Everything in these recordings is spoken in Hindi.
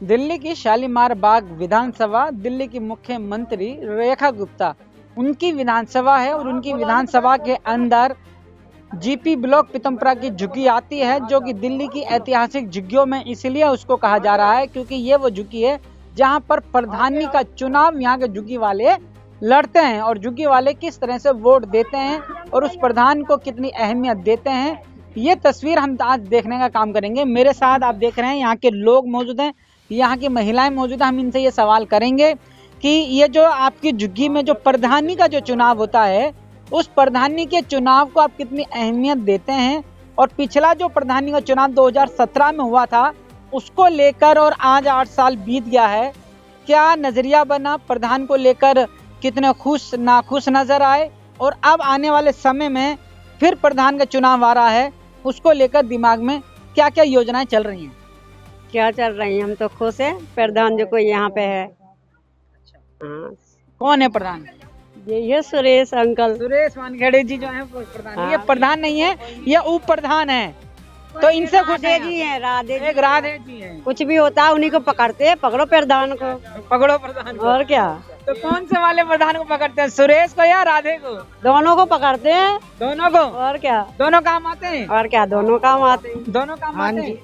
दिल्ली की शालीमार बाग विधानसभा, दिल्ली की मुख्यमंत्री रेखा गुप्ता, उनकी विधानसभा है और उनकी विधानसभा के अंदर जीपी ब्लॉक पीतमपुरा की झुग्गी आती है, जो कि दिल्ली की ऐतिहासिक झुग्गियों में इसलिए उसको कहा जा रहा है क्योंकि ये वो झुग्गी है जहां पर प्रधानी का चुनाव यहाँ के झुग्गी वाले लड़ते हैं और झुग्गी वाले किस तरह से वोट देते हैं और उस प्रधान को कितनी अहमियत देते हैं, ये तस्वीर हम आज देखने का काम करेंगे। मेरे साथ आप देख रहे हैं यहाँ के लोग मौजूद हैं, यहाँ की महिलाएं मौजूद हैं। हम इनसे ये सवाल करेंगे कि ये जो आपकी झुग्गी में जो प्रधानी का जो चुनाव होता है, उस प्रधानी के चुनाव को आप कितनी अहमियत देते हैं और पिछला जो प्रधानी का चुनाव 2017 में हुआ था उसको लेकर और आज 8 साल बीत गया है, क्या नजरिया बना प्रधान को लेकर, कितने खुश नाखुश नजर आए और अब आने वाले समय में फिर प्रधान का चुनाव आ रहा है, उसको लेकर दिमाग में क्या क्या योजनाएं चल रही हैं? क्या चल रही है, हम तो खुश है। प्रधान जो कोई यहाँ पे है। हाँ, कौन है प्रधान? यही है सुरेश अंकल। सुरेश वानखेड़े जी जो है वो प्रधान। ये प्रधान नहीं है, ये उप प्रधान है, तो इनसे खुश राधे जी है। राधे जी, एक राधे जी है। कुछ भी होता है उन्हीं को पकड़ते हैं। पकड़ो प्रधान को, पकड़ो प्रधान को। और क्या। तो कौन से वाले प्रधान को पकड़ते हैं, सुरेश को या राधे को? दोनों को पकड़ते हैं। दोनों को। और क्या, दोनों काम आते हैं? और क्या, दोनों काम आते हैं। दोनों काम आते हैं?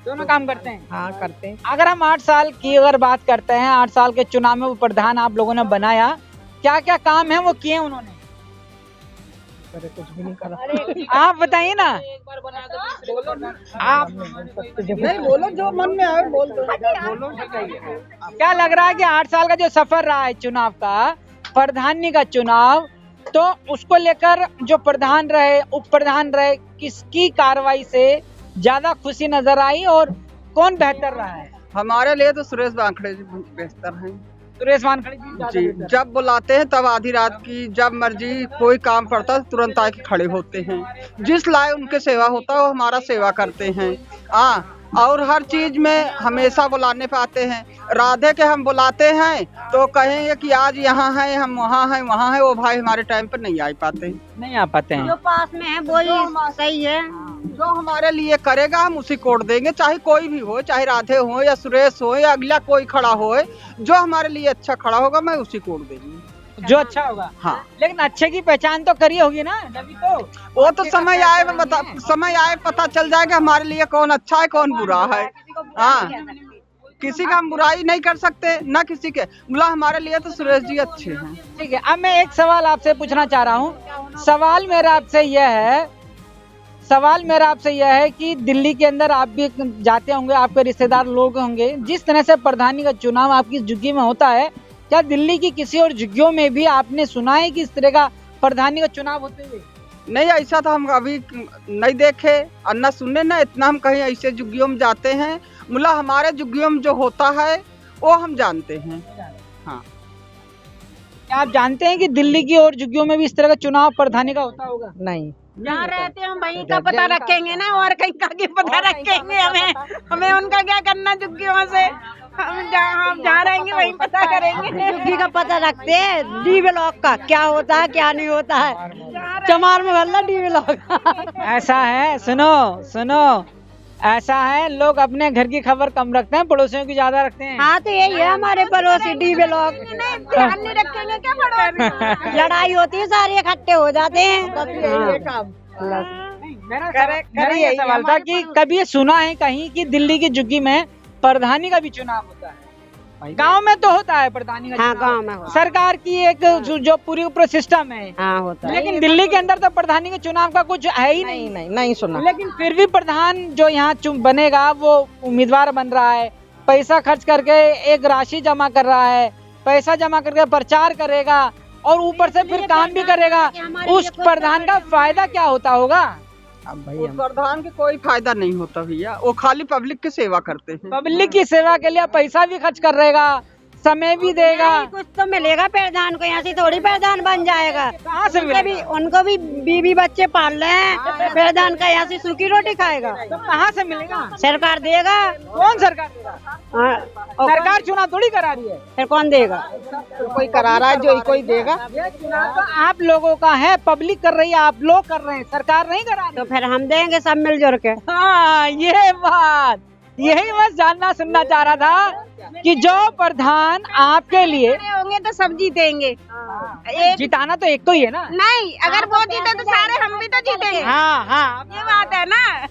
दोनों काम करते हैं। हाँ, करते हैं। अगर हम 8 साल की अगर बात करते हैं, 8 साल के चुनाव में वो प्रधान आप लोगों ने बनाया, क्या क्या काम है वो किए उन्होंने? कुछ भी नहीं करा। आप बताइए ना। आप नहीं बोलो, जो मन में आए बोल दो। क्या लग रहा है कि 8 साल का जो सफर रहा है चुनाव का, प्रधानी का चुनाव, तो उसको लेकर जो प्रधान रहे, उप प्रधान रहे, किसकी कार्रवाई से ज्यादा खुशी नजर आई और कौन बेहतर रहा है? हमारे लिए तो सुरेश वानखेड़े जी बेहतर हैं। सुरेश वानखेड़े जी ज्यादा जी, बेहतर। जब बुलाते हैं तब आधी रात की जब मर्जी कोई काम पड़ता है तुरंत आके खड़े होते हैं। जिस लायक उनके सेवा होता है वो हमारा सेवा करते हैं। और हर चीज में हमेशा बुलाने पे आते हैं। राधे के हम बुलाते हैं तो कहेंगे कि आज यहाँ है, हम वहाँ हैं, वहाँ है, वो भाई हमारे टाइम पर नहीं आ पाते हैं। नहीं आ पाते हैं। जो पास में है वो ही सही है। जो हमारे लिए करेगा हम उसी कोड देंगे, चाहे कोई भी हो, चाहे राधे हो या सुरेश हो या अगला कोई खड़ा हो, जो हमारे लिए अच्छा खड़ा होगा मैं उसी कोड देंगे, जो अच्छा होगा। हाँ। लेकिन अच्छे की पहचान तो करी होगी ना अभी तो। वो तो समय आए पता चल जाएगा हमारे लिए कौन अच्छा है कौन बुरा है। हाँ, किसी का हम बुराई नहीं कर सकते ना किसी के, बोला हमारे लिए तो सुरेश जी अच्छे हैं। ठीक है, अब मैं एक सवाल आपसे पूछना चाह रहा हूँ। सवाल मेरा आपसे यह है कि दिल्ली के अंदर आप भी जाते होंगे, आपके रिश्तेदार लोग होंगे, जिस तरह से प्रधानी का चुनाव आपकी झुग्गी में होता है, क्या दिल्ली की किसी और झुग्गियों में भी आपने सुना है कि इस तरह का प्रधानी का चुनाव होते हुए? नहीं, ऐसा तो हम अभी नहीं देखे और न सुने, न इतना हम कहीं ऐसे झुग्गियों में जाते हैं। मुला हमारे झुग्गियों में जो होता है वो हम जानते हैं। हाँ, क्या आप जानते हैं कि दिल्ली की और झुग्गियों में भी इस तरह का चुनाव प्रधानी का होता होगा? नहीं, जहाँ रहते हैं हम वहीं का पता रखेंगे ना, और कहीं का क्या पता रखेंगे। हमें उनका क्या करना झुग्गियों से। हम जहाँ रहेंगे वहीं पता करेंगे। झुग्गी का पता रखते हैं। डी ब्लॉक का क्या होता है क्या नहीं होता है, चमार में भल्ला डी ब्लॉक। ऐसा है, सुनो, ऐसा है, लोग अपने घर की खबर कम रखते हैं, पड़ोसियों की ज्यादा रखते हैं। हाँ, तो यही है हमारे पड़ोसी डी ब्लॉक। ध्यान नहीं रखेंगे क्या पड़ोसी। लड़ाई होती है, सारे इकट्ठे हो जाते हैं। मेरा ये सवाल था कि कभी ये सुना है कहीं कि दिल्ली की झुग्गी में प्रधानी का भी चुनाव होता है? गांव में तो होता है प्रधानी का हाँ, चुनाव, गांव में होता है। सरकार की एक जो पूरी ऊपर सिस्टम है। हाँ, होता है। लेकिन दिल्ली के अंदर तो प्रधानी के चुनाव का कुछ है ही नहीं। नहीं सुना। लेकिन फिर भी प्रधान जो यहाँ बनेगा वो उम्मीदवार बन रहा है, पैसा खर्च करके एक राशि जमा कर रहा है, पैसा जमा करके प्रचार करेगा और ऊपर से फिर काम भी करेगा। उस प्रधान का फायदा क्या होता होगा? उस प्रधान के कोई फायदा नहीं होता भैया, वो खाली पब्लिक की सेवा करते हैं। पब्लिक की सेवा के लिए पैसा भी खर्च कर रहेगा, समय भी देगा। कुछ तो मिलेगा प्रधान को, यहाँ से थोड़ी प्रधान बन जाएगा। कहाँ से मिलेगा? उनको भी बीवी बच्चे पाल रहे हैं। प्रधान का यहाँ से सूखी रोटी खाएगा तो कहाँ से मिलेगा? सरकार देगा। कौन सरकार देगा? सरकार चुनाव थोड़ी करा रही है। फिर कौन देगा? कोई करा रहा है, जो कोई देगा। ये चुनाव तो आप लोगों का है, पब्लिक कर रही है, आप लोग कर रहे हैं, सरकार नहीं करा रही। तो फिर हम देंगे सब मिलजुल के। हाँ, ये बात यही बस जानना सुनना चाह रहा था कि जो प्रधान आपके लिए खड़े होंगे तो सब जीतेंगे। एक जिताना तो एक को ही है ना। नहीं, अगर वो जीते तो सारे हम भी तो जीतेंगे। हाँ हाँ, ये बात है ना।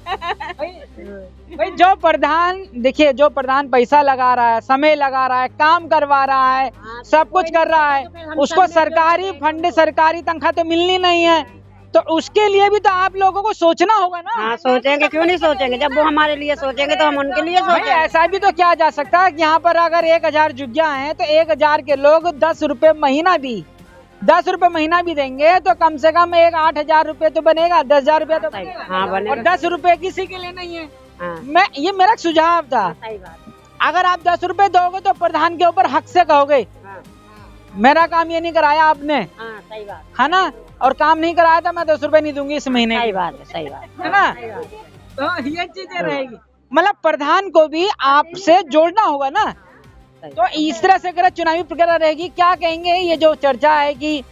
भाई जो प्रधान देखिए, जो प्रधान पैसा लगा रहा है, समय लगा रहा है, काम करवा रहा है, सब कुछ कर रहा है, उसको सरकारी फंड, सरकारी तनख्वाह तो मिलनी नहीं है, तो उसके लिए भी तो आप लोगों को सोचना होगा ना। हाँ, सोचेंगे, क्यों नहीं सोचेंगे। जब वो हमारे लिए सोचेंगे तो हम उनके लिए भाई सोचेंगे। ऐसा भी तो किया जा सकता है कि यहाँ पर अगर 1000 झुग्गियाँ हैं तो 1000 के लोग 10 रुपए महीना भी 10 रुपए महीना भी देंगे तो कम से कम 8000 रुपए तो बनेगा, 10,000 रुपए तो बनेगा। हाँ, बनेगा। और 10 रुपए किसी के लिए नहीं है। हाँ। ये मेरा सुझाव था। सही बात। अगर आप 10 रुपए दोगे तो प्रधान के ऊपर हक से कहोगे हाँ, मेरा काम ये नहीं कराया आपने, हाँ, सही बात। है ना, और काम नहीं कराया था, मैं 10 रुपए नहीं दूंगी इस महीने, सही बात है, सही बात है ना। तो ये चीजें रहेगी, मतलब प्रधान को भी आपसे जोड़ना होगा ना। तो इस तरह से अगर चुनावी प्रक्रिया रहेगी, क्या कहेंगे ये जो चर्चा है कि